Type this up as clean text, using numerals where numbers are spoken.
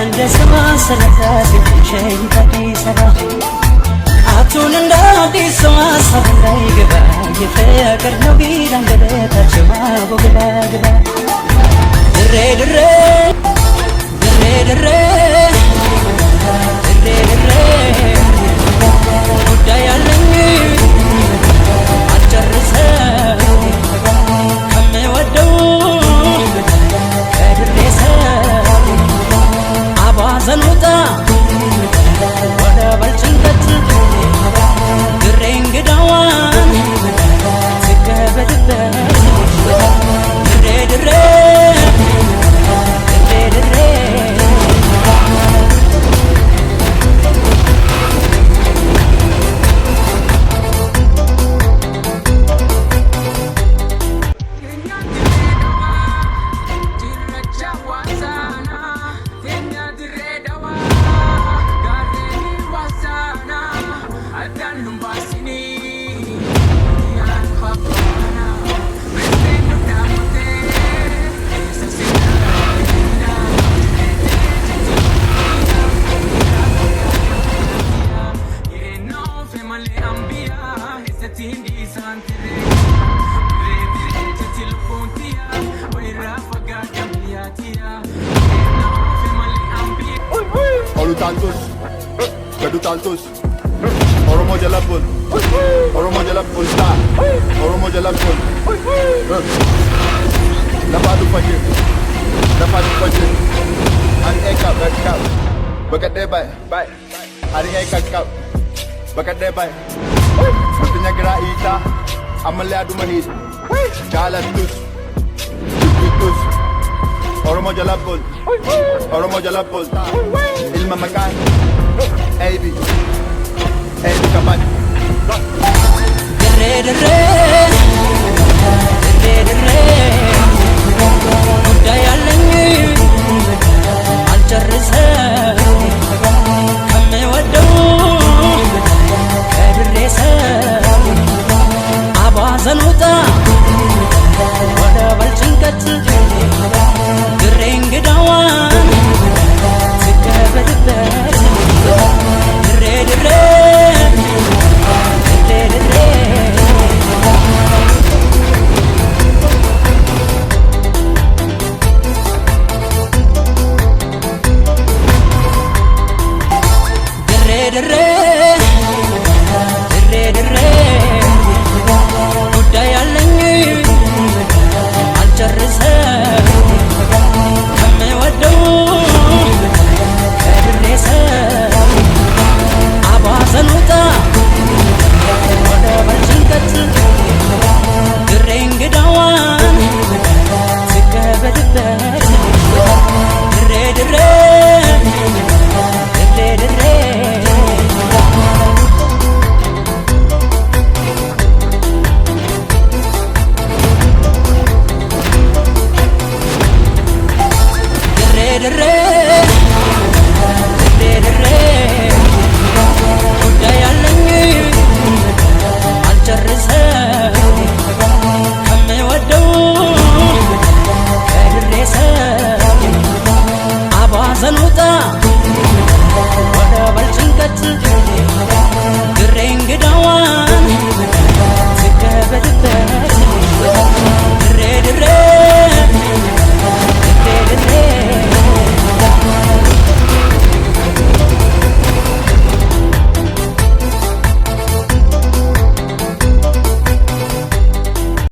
እንደሰማ ስለታሲ ሸይታዲ ሰራ አቱን እንዳዲስ ማሳብ ላይ ገባ የፍቅር ነው ቢላን ገበታቸው ማቦግላ ግባ ድሬ ድሬ ድሬ ድሬ ድሬ ድሬ ጉዳይ አለኝ አልጨርሰው ከምወደው ከድሬ ሰው አባዘን ውጣ ወደ በልጭንቀት ድሬ እንግዳዋን ትገበድበት ድሬ ድሬ ድሬ ድሬ Tantos Oromo Jalapun Star Oromo Jalapun Lapadu Fajir An Eka Bakap Bakat Debay Hari Eka Kap Bakat Debay Mestinya gerak ita Amalia Dumanit Jalan Tus Tus Oromo Jalapun Ilma Makan Abi kapan ድሬ ድሬ ድሬ ድሬ ጉዳይ አለኝ አልጨርሰው ከምወደው ከድሬ ሰው አባዘን ውጣ ወደ በልጭንቀት ድሬ እንግዳዋን ትገበድበት ድሬ ድሬ ድሬ ድሬ ድሬ ድሬ